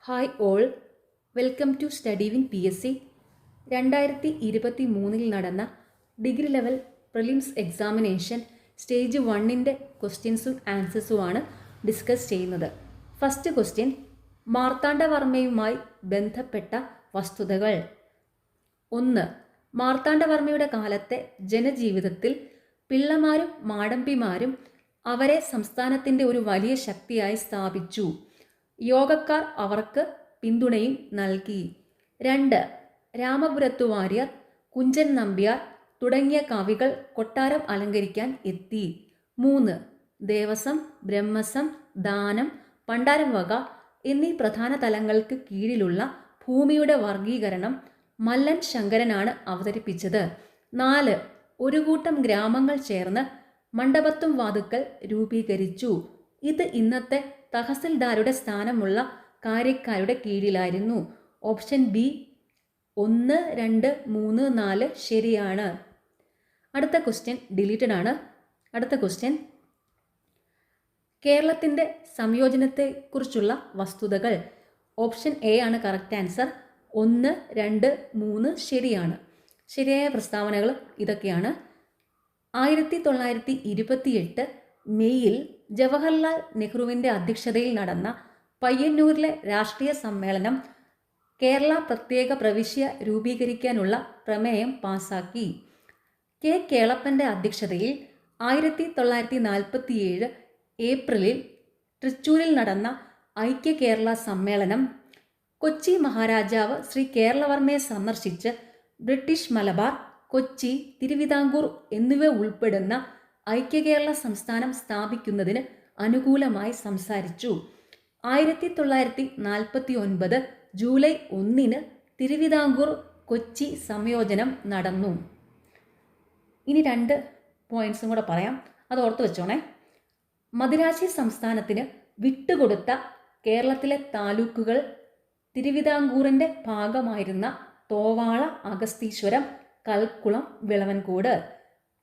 Hi all, welcome to study win PSC. 2023 നടന്ന degree level prelims examination stage 1ൻ്റെ ക്വസ്റ്റ്യൻസും ആൻസേഴ്സുമാണ് ഡിസ്കസ് ചെയ്യുന്നത്. ഫസ്റ്റ് ക്വസ്റ്റ്യൻ, മാർത്താണ്ഡവർമ്മയുമായി ബന്ധപ്പെട്ട വസ്തുതകൾ. 1. മാർത്താണ്ഡവർമ്മയുടെ കാലത്തെ ജനജീവിതത്തിൽ പിള്ളമാരും മാടമ്പിമാരും അവരെ സംസ്ഥാനത്തിൻ്റെ ഒരു വലിയ ശക്തിയായി സ്ഥാപിച്ചു. യോഗക്കാർ അവർക്ക് പിന്തുണയും നൽകി. 2. രാമപുരത്തു വാര്യർ, കുഞ്ചൻ നമ്പ്യാർ തുടങ്ങിയ കവികൾ കൊട്ടാരം അലങ്കരിക്കാൻ എത്തി. 3. ദേവസം, ബ്രഹ്മസം, ദാനം, പണ്ടാരം വക എന്നീ പ്രധാന തലങ്ങൾക്ക് കീഴിലുള്ള ഭൂമിയുടെ വർഗീകരണം മല്ലൻ ശങ്കരനാണ് അവതരിപ്പിച്ചത്. 4. ഒരു കൂട്ടം ഗ്രാമങ്ങൾ ചേർന്ന് മണ്ഡപത്തും വാതുക്കൽ രൂപീകരിച്ചു. ഇത് ഇന്നത്തെ തഹസിൽദാരുടെ സ്ഥാനമുള്ള കാര്യക്കാരുടെ കീഴിലായിരുന്നു. ഓപ്ഷൻ ബി 1, 2, 3, 4 ശരിയാണ്. അടുത്ത ക്വസ്റ്റ്യൻ ഡിലീറ്റഡ് ആണ്. അടുത്ത ക്വസ്റ്റ്യൻ, കേരളത്തിൻ്റെ സംയോജനത്തെക്കുറിച്ചുള്ള വസ്തുതകൾ. ഓപ്ഷൻ എ ആണ് കറക്റ്റ് ആൻസർ. 1, 2, 3 ശരിയാണ്. ശരിയായ പ്രസ്താവനകൾ ഇതൊക്കെയാണ്. 1928 മെയ്യിൽ ജവഹർലാൽ നെഹ്റുവിൻ്റെ അധ്യക്ഷതയിൽ നടന്ന പയ്യന്നൂരിലെ രാഷ്ട്രീയ സമ്മേളനം കേരള പ്രത്യേക പ്രവിശ്യ രൂപീകരിക്കാനുള്ള പ്രമേയം പാസാക്കി. കെ കേളപ്പൻ്റെ അധ്യക്ഷതയിൽ 1947 ഏപ്രിലിൽ തൃശ്ശൂരിൽ നടന്ന ഐക്യ കേരള സമ്മേളനം കൊച്ചി മഹാരാജാവ് ശ്രീ കേരളവർമ്മയെ സന്ദർശിച്ച് ബ്രിട്ടീഷ് മലബാർ, കൊച്ചി, തിരുവിതാംകൂർ എന്നിവ ഉൾപ്പെടുന്ന ഐക്യകേരള സംസ്ഥാനം സ്ഥാപിക്കുന്നതിന് അനുകൂലമായി സംസാരിച്ചു. 1949 ജൂലൈ 1 തിരുവിതാംകൂർ കൊച്ചി സംയോജനം നടന്നു. ഇനി 2 പോയിന്റ്സും കൂടെ പറയാം, അത് ഓർത്ത് വെച്ചോണേ. മദിരാശി സംസ്ഥാനത്തിന് വിട്ടുകൊടുത്ത കേരളത്തിലെ താലൂക്കുകൾ തിരുവിതാംകൂറിൻ്റെ ഭാഗമായിരുന്ന തോവാള, അഗസ്തീശ്വരം, കൽക്കുളം, വിളവൻകോട്.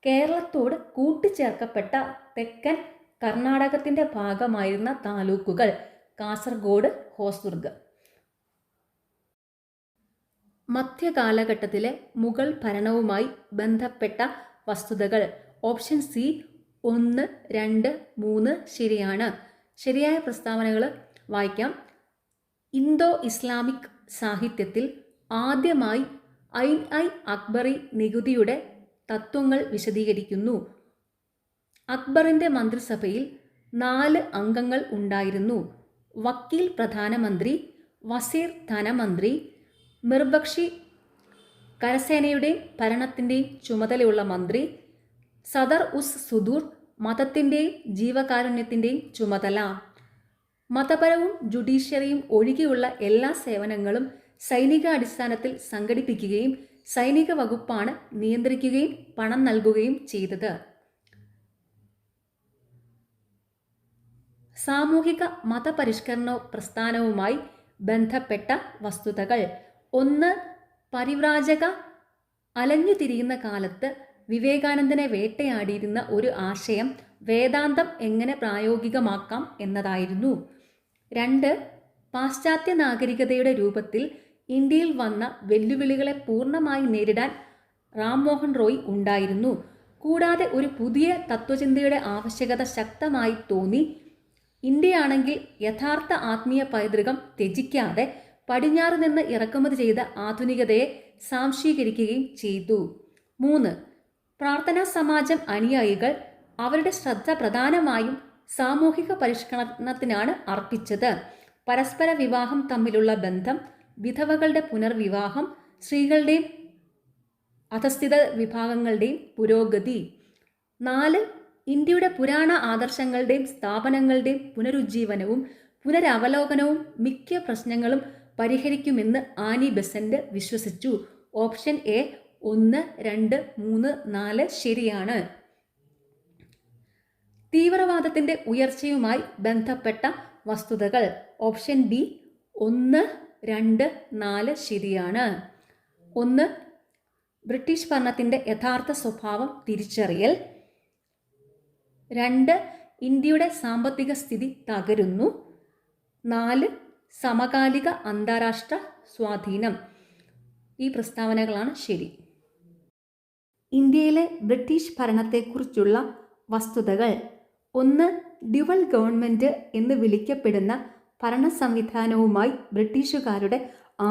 കേരളത്തോട് കൂട്ടിച്ചേർക്കപ്പെട്ട തെക്കൻ കർണാടകത്തിൻ്റെ ഭാഗമായിരുന്ന താലൂക്കുകൾ കാസർഗോഡ്, ഹോസ്ദുർഗ്. മധ്യകാലഘട്ടത്തിലെ മുഗൾ ഭരണവുമായി ബന്ധപ്പെട്ട വസ്തുതകൾ. ഓപ്ഷൻ സി 1, 2, 3 ശരിയാണ്. ശരിയായ പ്രസ്താവനകൾ വായിക്കാം. ഇന്തോ ഇസ്ലാമിക് സാഹിത്യത്തിൽ ആദ്യമായി അക്ബറി നികുതിയുടെ തത്വങ്ങൾ വിശദീകരിക്കുന്നു. അക്ബറിൻ്റെ മന്ത്രിസഭയിൽ 4 അംഗങ്ങൾ ഉണ്ടായിരുന്നു. വക്കീൽ പ്രധാനമന്ത്രി, വസീർ ധനമന്ത്രി, മിർബക്ഷി കരസേനയുടെയും ഭരണത്തിൻ്റെയും ചുമതലയുള്ള മന്ത്രി, സദർ ഉസ് സുദൂർ മതത്തിൻ്റെയും ജീവകാരുണ്യത്തിൻ്റെയും ചുമതല. മതപരവും ജുഡീഷ്യറിയും ഒഴികെയുള്ള എല്ലാ സേവനങ്ങളും സൈനിക അടിസ്ഥാനത്തിൽ സംഘടിപ്പിക്കുകയും സൈനിക വകുപ്പാണ് നിയന്ത്രിക്കുകയും പണം നൽകുകയും ചെയ്തത്. സാമൂഹിക മതപരിഷ്കരണ പ്രസ്ഥാനവുമായി ബന്ധപ്പെട്ട വസ്തുതകൾ. 1. പരിവ്രാജക അലഞ്ഞുതിരിയുന്ന കാലത്ത് വിവേകാനന്ദനെ വേട്ടയാടിയിരുന്ന ഒരു ആശയം വേദാന്തം എങ്ങനെ പ്രായോഗികമാക്കാം എന്നതായിരുന്നു. 2. പാശ്ചാത്യ നാഗരികതയുടെ രൂപത്തിൽ ഇന്ത്യയിൽ വന്ന വെല്ലുവിളികളെ പൂർണ്ണമായി നേരിടാൻ റാംമോഹൻ റോയ് ഉണ്ടായിരുന്നു. കൂടാതെ ഒരു പുതിയ തത്വചിന്തയുടെ ആവശ്യകത ശക്തമായി തോന്നി. ഇന്ത്യയാണെങ്കിൽ യഥാർത്ഥ ആത്മീയ പൈതൃകം ത്യജിക്കാതെ പടിഞ്ഞാറ് നിന്ന് ഇറക്കുമതി ചെയ്ത ആധുനികതയെ സാംശീകരിക്കുകയും ചെയ്തു. 3. പ്രാർത്ഥനാ സമാജം അനുയായികൾ അവരുടെ ശ്രദ്ധ പ്രധാനമായും സാമൂഹിക പരിഷ്കരണത്തിനാണ് അർപ്പിച്ചത്. പരസ്പര വിവാഹം തമ്മിലുള്ള ബന്ധം, വിധവകളുടെ പുനർവിവാഹം, സ്ത്രീകളുടെയും അധസ്ഥിത വിഭാഗങ്ങളുടെയും പുരോഗതി. 4. ഇന്ത്യയുടെ പുരാണ ആദർശങ്ങളുടെയും സ്ഥാപനങ്ങളുടെയും പുനരുജ്ജീവനവും പുനരവലോകനവും മിക്ക പ്രശ്നങ്ങളും പരിഹരിക്കുമെന്ന് ആനി ബെസന്റ് വിശ്വസിച്ചു. ഓപ്ഷൻ എ 1, 2, 3, 4 ശരിയാണ്. തീവ്രവാദത്തിൻ്റെ ഉയർച്ചയുമായി ബന്ധപ്പെട്ട വസ്തുതകൾ. ഓപ്ഷൻ ബി 1, 2, 4 ശരിയാണ്. 1. ബ്രിട്ടീഷ് ഭരണത്തിൻ്റെ യഥാർത്ഥ സ്വഭാവം തിരിച്ചറിയൽ. 2. ഇന്ത്യയുടെ സാമ്പത്തിക സ്ഥിതി തകരുന്നു. 4. സമകാലിക അന്താരാഷ്ട്ര സ്വാധീനം. ഈ പ്രസ്താവനകളാണ് ശരി. ഇന്ത്യയിലെ ബ്രിട്ടീഷ് ഭരണത്തെക്കുറിച്ചുള്ള വസ്തുതകൾ: 1. ഡ്യുവൽ ഗവൺമെൻറ് എന്ന് വിളിക്കപ്പെടുന്ന ഭരണ സംവിധാനവുമായി ബ്രിട്ടീഷുകാരുടെ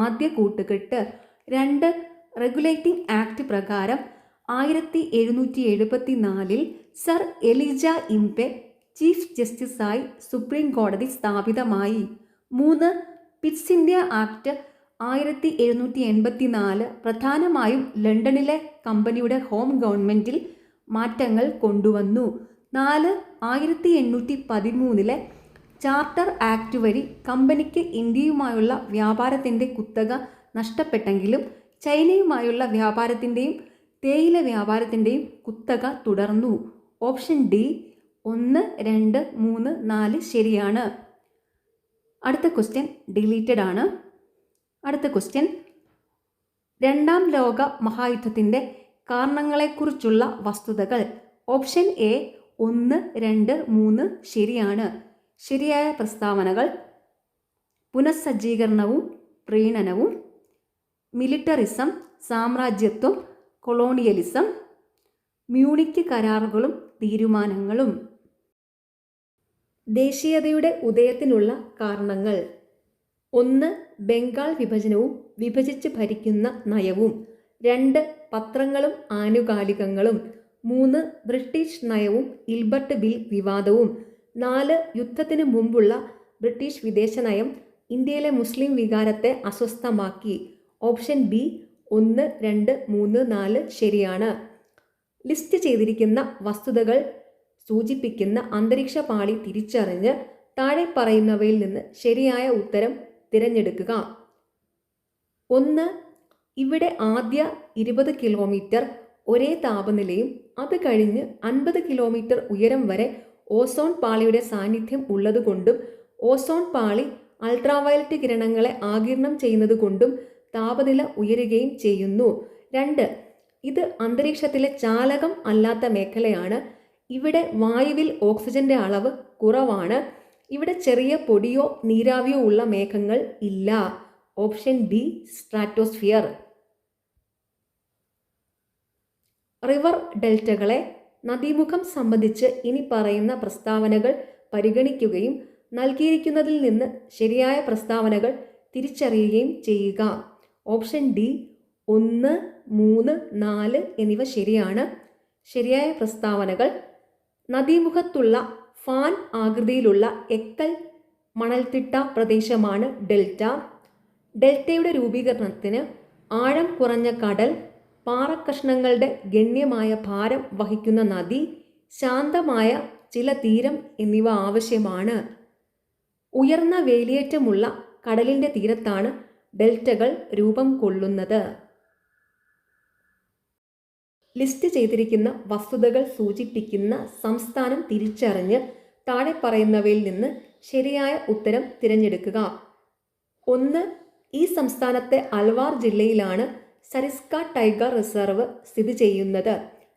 ആദ്യ കൂട്ടുകെട്ട്. 2. റെഗുലേറ്റിംഗ് ആക്ട് പ്രകാരം 1774 സർ എലിജ ഇംപെ ചീഫ് ജസ്റ്റിസായി സുപ്രീം കോടതി സ്ഥാപിതമായി. 3. പിറ്റ്സ് ഇന്ത്യ ആക്ട് 1784 പ്രധാനമായും ലണ്ടനിലെ കമ്പനിയുടെ ഹോം ഗവൺമെൻറ്റിൽ മാറ്റങ്ങൾ കൊണ്ടുവന്നു. 4. 1813 ചാർട്ടർ ആക്ട് വഴി കമ്പനിക്ക് ഇന്ത്യയുമായുള്ള വ്യാപാരത്തിൻ്റെ കുത്തക നഷ്ടപ്പെട്ടെങ്കിലും ചൈനയുമായുള്ള വ്യാപാരത്തിൻ്റെയും തേയില വ്യാപാരത്തിൻ്റെയും കുത്തക തുടർന്നു. ഓപ്ഷൻ ഡി 1, 2, 3, 4 ശരിയാണ്. അടുത്ത ക്വസ്റ്റ്യൻ ഡിലീറ്റഡ് ആണ്. അടുത്ത ക്വസ്റ്റ്യൻ: രണ്ടാം ലോക മഹായുദ്ധത്തിൻ്റെ കാരണങ്ങളെക്കുറിച്ചുള്ള വസ്തുതകൾ. ഓപ്ഷൻ എ 1, 2, 3 ശരിയാണ്. ശരിയായ പ്രസ്താവനകൾ: പുനഃസജ്ജീകരണവും പ്രീണനവും, മിലിറ്ററിസം, സാമ്രാജ്യത്വം, കൊളോണിയലിസം, മ്യൂണിക്ക് കരാറുകളും തീരുമാനങ്ങളും. ദേശീയതയുടെ ഉദയത്തിനുള്ള കാരണങ്ങൾ: 1. ബംഗാൾ വിഭജനവും വിഭജിച്ച് ഭരിക്കുന്ന നയവും. 2. പത്രങ്ങളും ആനുകാലികങ്ങളും. 3. ബ്രിട്ടീഷ് നയവും ഇൽബർട്ട് ബിൽ വിവാദവും. 4. യുദ്ധത്തിന് മുമ്പുള്ള ബ്രിട്ടീഷ് വിദേശനയം ഇന്ത്യയിലെ മുസ്ലിം വികാരത്തെ അസ്വസ്ഥമാക്കി. ഓപ്ഷൻ ബി 1, 2, 3, 4 ശരിയാണ്. ലിസ്റ്റ് ചെയ്തിരിക്കുന്ന വസ്തുതകൾ സൂചിപ്പിക്കുന്ന അന്തരീക്ഷ പാളി തിരിച്ചറിഞ്ഞ് താഴെ പറയുന്നവയിൽ നിന്ന് ശരിയായ ഉത്തരം തിരഞ്ഞെടുക്കുക. 1. ഇവിടെ ആദ്യ 20 കിലോമീറ്റർ ഒരേ താപനിലയും അത് കഴിഞ്ഞ് 50 കിലോമീറ്റർ ഉയരം വരെ ഓസോൺ പാളിയുടെ സാന്നിധ്യം ഉള്ളതുകൊണ്ടും ഓസോൺ പാളി അൾട്രാവയലറ്റ് കിരണങ്ങളെ ആഗിരണം ചെയ്യുന്നത് കൊണ്ടും താപനില ഉയരുകയും ചെയ്യുന്നു. 2. ഇത് അന്തരീക്ഷത്തിലെ ചാലകം അല്ലാത്ത മേഖലയാണ്. ഇവിടെ വായുവിൽ ഓക്സിജന്റെ അളവ് കുറവാണ്. ഇവിടെ ചെറിയ പൊടിയോ നീരാവിയോ ഉള്ള മേഘങ്ങൾ ഇല്ല. Option B stratosphere. റിവർ ഡെൽറ്റകളെ നദീമുഖം സംബന്ധിച്ച് ഇനി പറയുന്ന പ്രസ്താവനകൾ പരിഗണിക്കുകയും നൽകിയിരിക്കുന്നതിൽ നിന്ന് ശരിയായ പ്രസ്താവനകൾ തിരിച്ചറിയുകയും ചെയ്യുക. ഓപ്ഷൻ ഡി 1, 3, 4 എന്നിവ ശരിയാണ്. ശരിയായ പ്രസ്താവനകൾ: നദീമുഖത്തുള്ള ഫാൻ ആകൃതിയിലുള്ള എക്കൽ മണൽത്തിട്ട പ്രദേശമാണ് ഡെൽറ്റ. ഡെൽറ്റയുടെ രൂപീകരണത്തിന് ആഴം കുറഞ്ഞ കടൽ, പാറക്കഷ്ണങ്ങളുടെ ഗണ്യമായ ഭാരം വഹിക്കുന്ന നദി, ശാന്തമായ ചില തീരം എന്നിവ ആവശ്യമാണ്. ഉയർന്ന വേലിയേറ്റമുള്ള കടലിൻ്റെ തീരത്താണ് ഡെൽറ്റകൾ രൂപം കൊള്ളുന്നത്. ലിസ്റ്റ് ചെയ്തിരിക്കുന്ന വസ്തുതകൾ സൂചിപ്പിക്കുന്ന സംസ്ഥാനം തിരിച്ചറിഞ്ഞ് താഴെ പറയുന്നവയിൽ നിന്ന് ശരിയായ ഉത്തരം തിരഞ്ഞെടുക്കുക. 1. ഈ സംസ്ഥാനത്തെ അൽവാർ ജില്ലയിലാണ് സരിസ്ക ടൈഗർ റിസർവ് സ്ഥിതി ചെയ്യുന്നത്.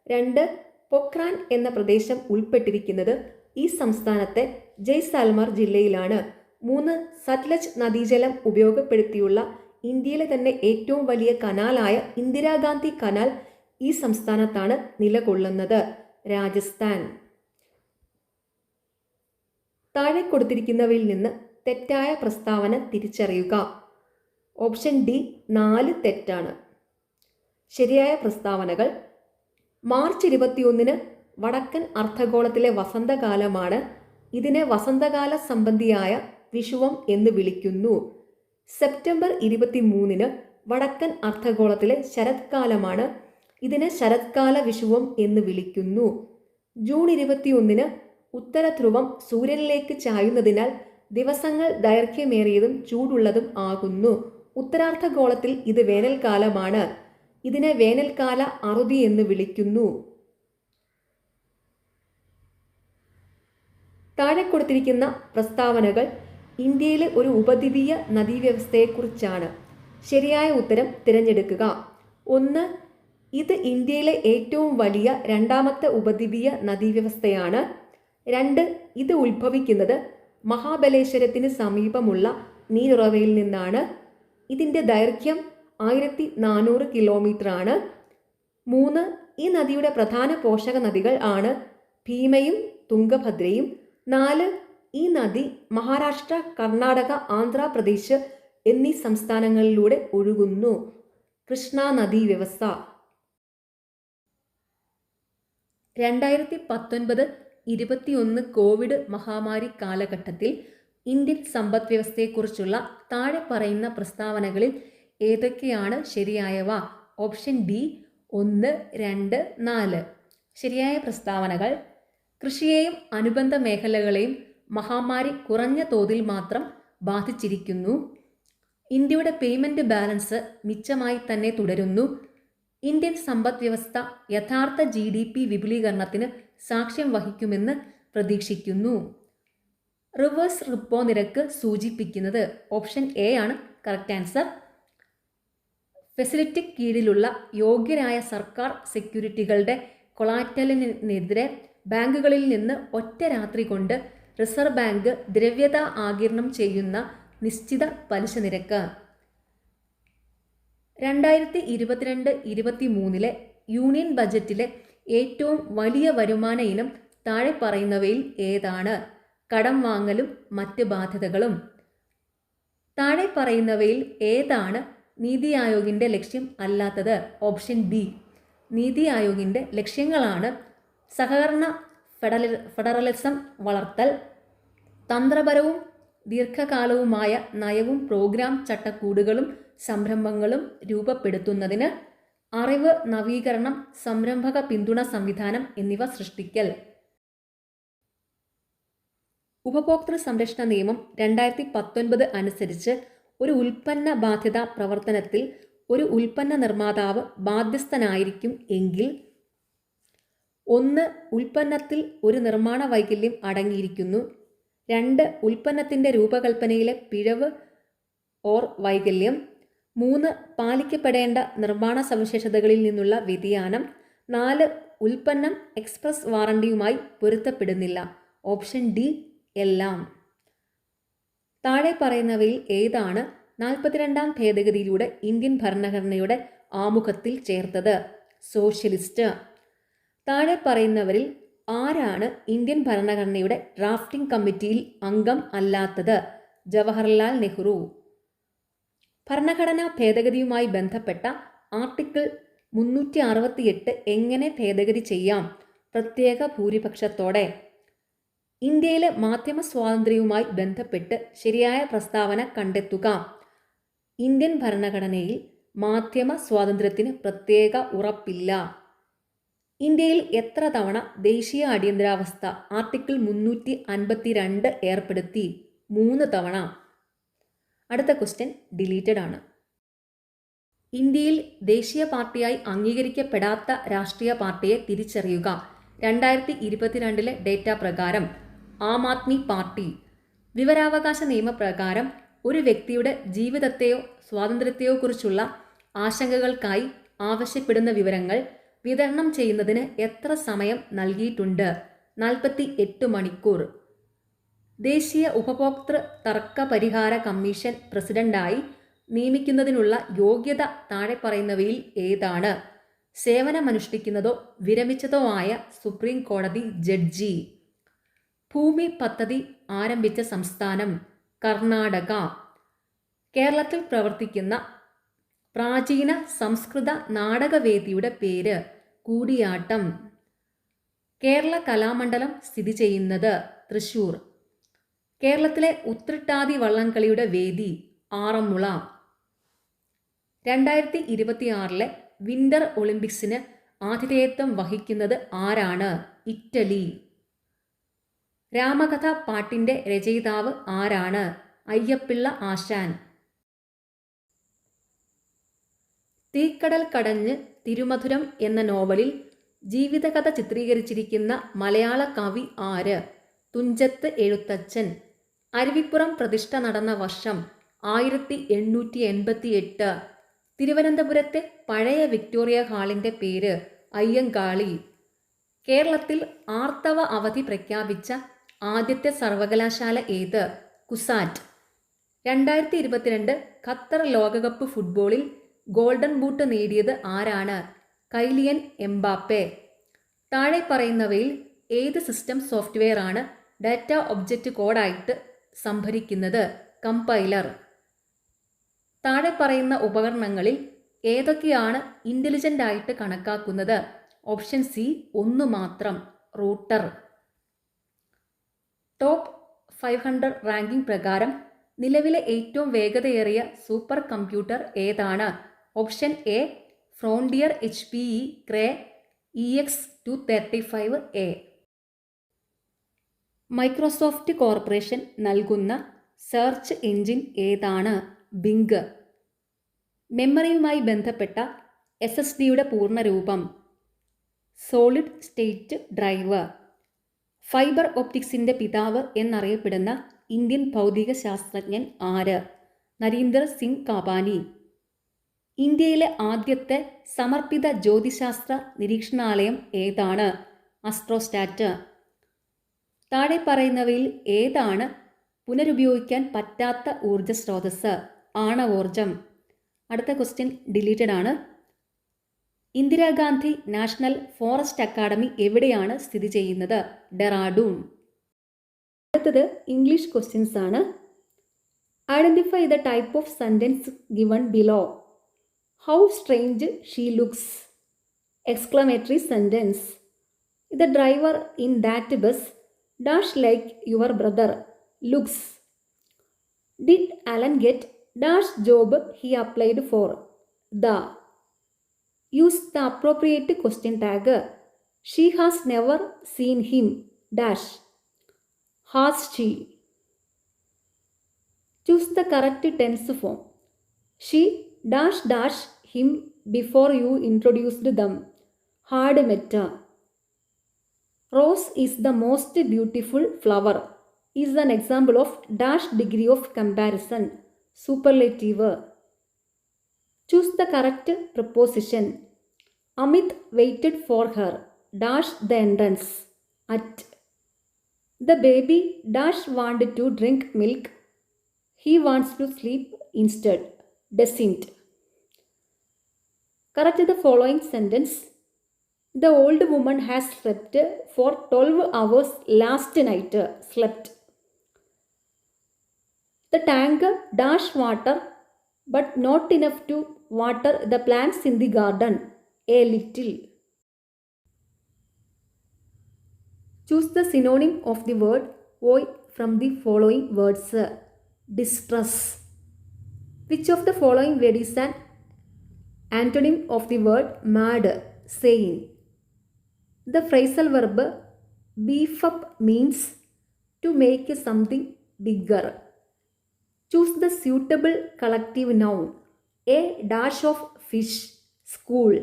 2. പൊക്രാൻ എന്ന പ്രദേശം ഉൾപ്പെട്ടിരിക്കുന്നത് ഈ സംസ്ഥാനത്തെ ജയ്സാൽമർ ജില്ലയിലാണ്. 3. സത്ലജ് നദീജലം ഉപയോഗപ്പെടുത്തിയുള്ള ഇന്ത്യയിലെ തന്നെ ഏറ്റവും വലിയ കനാലായ ഇന്ദിരാഗാന്ധി കനാൽ ഈ സംസ്ഥാനത്താണ് നിലകൊള്ളുന്നത്, രാജസ്ഥാൻ. താഴെ കൊടുത്തിരിക്കുന്നവയിൽ നിന്ന് തെറ്റായ പ്രസ്താവന തിരിച്ചറിയുക. ഓപ്ഷൻ ഡി 4 തെറ്റാണ്. ശരിയായ പ്രസ്താവനകൾ: മാർച്ച് 21 വടക്കൻ അർദ്ധഗോളത്തിലെ വസന്തകാലമാണ്. ഇതിനെ വസന്തകാല സംബന്ധിയായ വിഷുവം എന്ന് വിളിക്കുന്നു. സെപ്റ്റംബർ 23 വടക്കൻ അർദ്ധഗോളത്തിലെ ശരത്കാലമാണ്. ഇതിനെ ശരത്കാല വിഷുവം എന്ന് വിളിക്കുന്നു. ജൂൺ 21 ഉത്തര ധ്രുവം സൂര്യനിലേക്ക് ചായുന്നതിനാൽ ദിവസങ്ങൾ ദൈർഘ്യമേറിയതും ചൂടുള്ളതും ആകുന്നു. ഉത്തരാർദ്ധഗോളത്തിൽ ഇത് വേനൽക്കാലമാണ്. ഇതിനെ വേനൽക്കാല അറുതി എന്ന് വിളിക്കുന്നു. താഴെ കൊടുത്തിരിക്കുന്ന പ്രസ്താവനകൾ ഇന്ത്യയിലെ ഒരു ഉപദ്വീപീയ നദീവ്യവസ്ഥയെക്കുറിച്ചാണ്. ശരിയായ ഉത്തരം തിരഞ്ഞെടുക്കുക. 1. ഇത് ഇന്ത്യയിലെ ഏറ്റവും വലിയ രണ്ടാമത്തെ ഉപദ്വീപീയ നദീവ്യവസ്ഥയാണ്. 2. ഇത് ഉത്ഭവിക്കുന്നത് മഹാബലേശ്വരത്തിന് സമീപമുള്ള നീരുറവയിൽ നിന്നാണ്. ഇതിൻ്റെ ദൈർഘ്യം 1400 കിലോമീറ്റർ ആണ്. 3. ഈ നദിയുടെ പ്രധാന പോഷക നദികൾ ആണ് ഭീമയും തുംഗഭദ്രയും. 4. ഈ നദി മഹാരാഷ്ട്ര, കർണാടക, ആന്ധ്രാപ്രദേശ് എന്നീ സംസ്ഥാനങ്ങളിലൂടെ ഒഴുകുന്നു. കൃഷ്ണ നദീ വ്യവസ്ഥ. 2019-21 കോവിഡ് മഹാമാരി കാലഘട്ടത്തിൽ ഇന്ത്യൻ സമ്പദ് വ്യവസ്ഥയെക്കുറിച്ചുള്ള താഴെ പറയുന്ന പ്രസ്താവനകളിൽ ഏതൊക്കെയാണ് ശരിയായവ? Option D 1, 2, 4. ശരിയായ പ്രസ്താവനകൾ: കൃഷിയെയും അനുബന്ധ മേഖലകളെയും മഹാമാരി കുറഞ്ഞ തോതിൽ മാത്രം ബാധിച്ചിരിക്കുന്നു. ഇന്ത്യയുടെ പേയ്മെന്റ് ബാലൻസ് മിച്ചമായി തന്നെ തുടരുന്നു. ഇന്ത്യൻ സമ്പദ് വ്യവസ്ഥ യഥാർത്ഥ GDP വിപുലീകരണത്തിന് സാക്ഷ്യം വഹിക്കുമെന്ന് പ്രതീക്ഷിക്കുന്നു. റിവേഴ്സ് റിപ്പോ നിരക്ക് സൂചിപ്പിക്കുന്നത് ഓപ്ഷൻ എ ആണ് കറക്റ്റ് ആൻസർ. ഫെസിലിറ്റിക്ക് കീഴിലുള്ള യോഗ്യരായ സർക്കാർ സെക്യൂരിറ്റികളുടെ കൊളാറ്റലിനെതിരെ ബാങ്കുകളിൽ നിന്ന് ഒറ്റ രാത്രി കൊണ്ട് റിസർവ് ബാങ്ക് ദ്രവ്യത ആഗിരണം ചെയ്യുന്ന നിശ്ചിത പലിശ നിരക്ക്. 2022-23 യൂണിയൻ ബജറ്റിലെ ഏറ്റവും വലിയ വരുമാന ഇനം താഴെ പറയുന്നവയിൽ ഏതാണ്? കടം വാങ്ങലും മറ്റ് ബാധ്യതകളും. താഴെ പറയുന്നവയിൽ ഏതാണ് നീതി ആയോഗിൻ്റെ ലക്ഷ്യം അല്ലാത്തത്? Option B. നീതി ആയോഗിൻ്റെ ലക്ഷ്യങ്ങളാണ് സഹകരണ ഫെഡറലിസം വളർത്തൽ, തന്ത്രപരവും ദീർഘകാലവുമായ നയവും പ്രോഗ്രാം ചട്ടക്കൂടുകളും സംരംഭങ്ങളും രൂപപ്പെടുത്തുന്നതിന് അറിവ്, നവീകരണം, സംരംഭക പിന്തുണ സംവിധാനം എന്നിവ സൃഷ്ടിക്കൽ. ഉപഭോക്തൃ സംരക്ഷണ നിയമം 2019 അനുസരിച്ച് ഒരു ഉൽപ്പന്ന ബാധ്യതാ പ്രവർത്തനത്തിൽ ഒരു ഉൽപ്പന്ന നിർമ്മാതാവ് ബാധ്യസ്ഥനായിരിക്കും എങ്കിൽ: 1. ഉൽപ്പന്നത്തിൽ ഒരു നിർമ്മാണ വൈകല്യം അടങ്ങിയിരിക്കുന്നു. 2. ഉൽപ്പന്നത്തിൻ്റെ രൂപകൽപ്പനയിലെ പിഴവ് വൈകല്യം. 3. പാലിക്കപ്പെടേണ്ട നിർമ്മാണ സവിശേഷതകളിൽ നിന്നുള്ള വ്യതിയാനം. 4. ഉൽപ്പന്നം എക്സ്പ്രസ് വാറണ്ടിയുമായി പൊരുത്തപ്പെടുന്നില്ല. ഓപ്ഷൻ ഡി എല്ലാം. താഴെ പറയുന്നവയിൽ ഏതാണ് 42ാം ഭേദഗതിയിലൂടെ ഇന്ത്യൻ ഭരണഘടനയുടെ ആമുഖത്തിൽ ചേർത്തത്? സോഷ്യലിസ്റ്റ്. താഴെ പറയുന്നവരിൽ ആരാണ് ഇന്ത്യൻ ഭരണഘടനയുടെ ഡ്രാഫ്റ്റിംഗ് കമ്മിറ്റിയിൽ അംഗം അല്ലാത്തത്? ജവഹർലാൽ നെഹ്റു. ഭരണഘടനാ ഭേദഗതിയുമായി ബന്ധപ്പെട്ട ആർട്ടിക്കിൾ 368 എങ്ങനെ ഭേദഗതി ചെയ്യാം? പ്രത്യേക ഭൂരിപക്ഷത്തോടെ. ഇന്ത്യയിലെ മാധ്യമ സ്വാതന്ത്ര്യവുമായി ബന്ധപ്പെട്ട് ശരിയായ പ്രസ്താവന കണ്ടെത്തുക. ഇന്ത്യൻ ഭരണഘടനയിൽ മാധ്യമ സ്വാതന്ത്ര്യത്തിന് പ്രത്യേക ഉറപ്പില്ല. ഇന്ത്യയിൽ എത്ര തവണ ദേശീയ അടിയന്തരാവസ്ഥ ആർട്ടിക്കിൾ 352 ഏർപ്പെടുത്തി? 3 തവണ. അടുത്ത ക്വസ്റ്റ്യൻ ഡിലീറ്റഡ് ആണ്. ഇന്ത്യയിൽ ദേശീയ പാർട്ടിയായി അംഗീകരിക്കപ്പെടാത്ത രാഷ്ട്രീയ പാർട്ടിയെ തിരിച്ചറിയുക. 2022 ഡേറ്റ പ്രകാരം ആം ആദ്മി പാർട്ടി. വിവരാവകാശ നിയമപ്രകാരം ഒരു വ്യക്തിയുടെ ജീവിതത്തെയോ സ്വാതന്ത്ര്യത്തെയോ കുറിച്ചുള്ള ആശങ്കകൾക്കായി ആവശ്യപ്പെടുന്ന വിവരങ്ങൾ വിതരണം ചെയ്യുന്നതിന് എത്ര സമയം നൽകിയിട്ടുണ്ട്? 48 മണിക്കൂർ. ദേശീയ ഉപഭോക്തൃ തർക്ക പരിഹാര കമ്മീഷൻ പ്രസിഡന്റായി നിയമിക്കുന്നതിനുള്ള യോഗ്യത താഴെ പറയുന്നവയിൽ ഏതാണ്? സേവനമനുഷ്ഠിക്കുന്നതോ വിരമിച്ചതോ ആയ സുപ്രീം കോടതി ജഡ്ജി. ഭൂമി പദ്ധതി ആരംഭിച്ച സംസ്ഥാനം കർണാടക. കേരളത്തിൽ പ്രവർത്തിക്കുന്ന പ്രാചീന സംസ്കൃത നാടകവേദിയുടെ പേര് കൂടിയാട്ടം. കേരള കലാമണ്ഡലം സ്ഥിതി ചെയ്യുന്നത് തൃശൂർ. കേരളത്തിലെ ഉത്രട്ടാതി വള്ളംകളിയുടെ വേദി ആറന്മുള. 2026 വിന്റർ ഒളിമ്പിക്സിന് ആതിഥേയത്വം വഹിക്കുന്നത് ആരാണ്? ഇറ്റലി. രാമകഥ പാട്ടിൻ്റെ രചയിതാവ് ആരാണ്? അയ്യപ്പിള്ള ആശാൻ. തീക്കടൽ കടഞ്ഞ് തിരുമധുരം എന്ന നോവലിൽ ജീവിതകഥ ചിത്രീകരിച്ചിരിക്കുന്ന മലയാള കവി ആര്? തുഞ്ചത്ത് എഴുത്തച്ഛൻ. അരുവിപ്പുറം പ്രതിഷ്ഠ നടന്ന വർഷം 1888. തിരുവനന്തപുരത്തെ പഴയ വിക്ടോറിയ ഹാളിൻ്റെ പേര് അയ്യങ്കാളി. കേരളത്തിൽ ആർത്തവ അവധി പ്രഖ്യാപിച്ച ആദ്യത്തെ സർവകലാശാല ഏത്? കുസാറ്റ്. 2022 ഖത്തർ ലോകകപ്പ് ഫുട്ബോളിൽ ഗോൾഡൻ ബൂട്ട് നേടിയത് ആരാണ്? Kylian Mbappe. താഴെ പറയുന്നവയിൽ ഏത് സിസ്റ്റം സോഫ്റ്റ്വെയർ ആണ് ഡാറ്റ ഒബ്ജക്റ്റ് കോഡായിട്ട് സംഭരിക്കുന്നത്? കമ്പൈലർ. താഴെ പറയുന്ന ഉപകരണങ്ങളിൽ ഏതൊക്കെയാണ് ഇൻ്റലിജൻ്റ് ആയിട്ട് കണക്കാക്കുന്നത്? ഓപ്ഷൻ സി, ഒന്ന് മാത്രം, റൂട്ടർ. ടോപ്പ് 500 റാങ്കിംഗ് പ്രകാരം നിലവിലെ ഏറ്റവും വേഗതയേറിയ സൂപ്പർ കമ്പ്യൂട്ടർ ഏതാണ്? Option A, frontier HPE Cray EX235A. Microsoft corporation നൽകുന്ന സെർച്ച് എഞ്ചിൻ ഏതാണ്? ബിംഗ്. മെമ്മറിയുമായി ബന്ധപ്പെട്ട SSDയുടെ പൂർണ്ണരൂപം? Solid state drive. ഫൈബർ ഒപ്റ്റിക്സിൻ്റെ പിതാവ് എന്നറിയപ്പെടുന്ന ഇന്ത്യൻ ഭൗതിക ശാസ്ത്രജ്ഞൻ ആര്? നരീന്ദർ സിംഗ് കാപാനി. ഇന്ത്യയിലെ ആദ്യത്തെ സമർപ്പിത ജ്യോതിശാസ്ത്ര നിരീക്ഷണാലയം ഏതാണ്? അസ്ട്രോസ്റ്റാറ്റ്. താഴെ പറയുന്നവയിൽ ഏതാണ് പുനരുപയോഗിക്കാൻ പറ്റാത്ത ഊർജ സ്രോതസ്? ആണവോർജം. അടുത്ത ക്വസ്റ്റ്യൻ ഡിലീറ്റഡ് ആണ്. ഇന്ദിരാഗാന്ധി നാഷണൽ ഫോറസ്റ്റ് അക്കാഡമി എവിടെയാണ് സ്ഥിതി ചെയ്യുന്നത്? ഡെറാഡൂൺ. അടുത്തത് ഇംഗ്ലീഷ് ക്വസ്റ്റ്യൻസ് ആണ്. Identify the type of sentence given below. How strange she looks! Exclamatory sentence. The driver in that bus dash like your brother looks. Did Alan get dash job he applied for? The. Use the appropriate question tag. She has never seen him dash. Has she. Choose the correct tense form. She dash dash him before you introduced them. Had met. Rose is the most beautiful flower is an example of dash degree of comparison. Superlative. Choose the correct preposition. Amit waited for her dash the entrance at. The baby dash wanted to drink milk. He wants to sleep instead. Doesn't. Correct the following sentence. The old woman has slept for 12 hours last night. Slept. The tank dash water but not enough to water the plants in the garden. A little. Choose the synonym of the word void from the following words. Distress. Which of the following word is an antonym of the word mad? Sane. The phrasal verb beef up means to make something bigger. Choose the suitable collective noun. A dash of fish. School.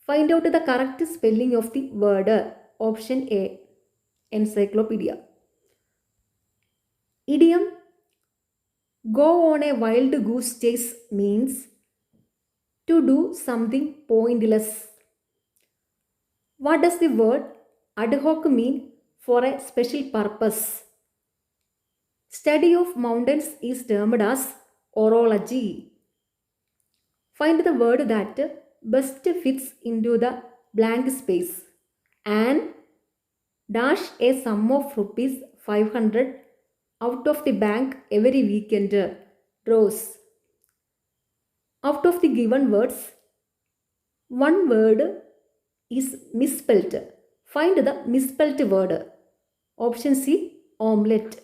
Find out the correct spelling of the word. Option A. Encyclopedia. Idiom. Go on a wild goose chase means to do something pointless. What does the word ad hoc mean? For a special purpose. Study of mountains is termed as orology. Find the word that best fits into the blank space. And dash a sum of rupees 500 out of the bank every weekend. Draws. Out of the given words, one word is misspelt. Find the misspelt word. Option C, omelette.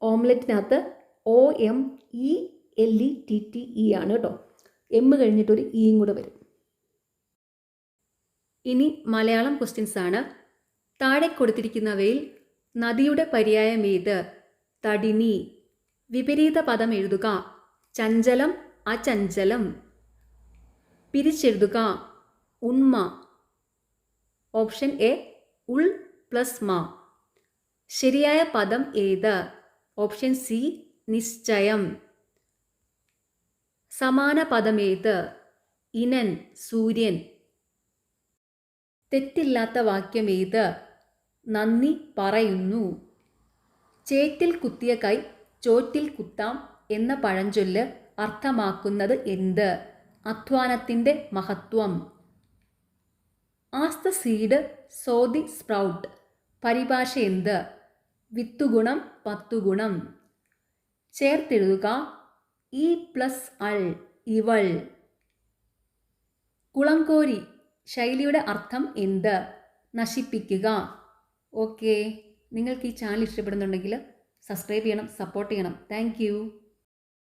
ഓംലെറ്റിനകത്ത് OMELETTE ആണ് കേട്ടോ. M കഴിഞ്ഞിട്ടൊരു ഇയും കൂടെ വരും. ഇനി Malayalam questions ആണ്. താഴെ കൊടുത്തിരിക്കുന്നവയിൽ നദിയുടെ പര്യായം ഏത്? തടിനി. വിപരീത പദം എഴുതുക. ചഞ്ചലം, അചഞ്ചലം. പിരിച്ചെഴുതുക. ഉന്മ. ഓപ്ഷൻ എ, ഉൾ പ്ലസ് മ. ശരിയായ പദം ഏത്? ഓപ്ഷൻ സി, നിശ്ചയം. സമാന പദം ഏത്? ഇനൻ, സൂര്യൻ. തെറ്റില്ലാത്ത വാക്യം ഏത്? നന്ദി പറയുന്നു. ചേറ്റിൽ കുത്തിയ കൈ ചോറ്റിൽ കുത്താം എന്ന പഴഞ്ചൊല്ല് അർത്ഥമാക്കുന്നത് എന്ത്? അധ്വാനത്തിൻ്റെ മഹത്വം. As the seed so the sprout. പരിഭാഷ എന്ത്? വിത്തുഗുണം 10 ഗുണം. ചേർത്തെഴുതുക. ഈ പ്ലസ് അൾ, ഇവൾ. കുളംകോരി ശൈലിയുടെ അർത്ഥം എന്ത്? നശിപ്പിക്കുക. ഓക്കെ, നിങ്ങൾക്ക് ഈ ചാനൽ ഇഷ്ടപ്പെടുന്നുണ്ടെങ്കിൽ സബ്സ്ക്രൈബ് ചെയ്യണം, സപ്പോർട്ട് ചെയ്യണം. താങ്ക്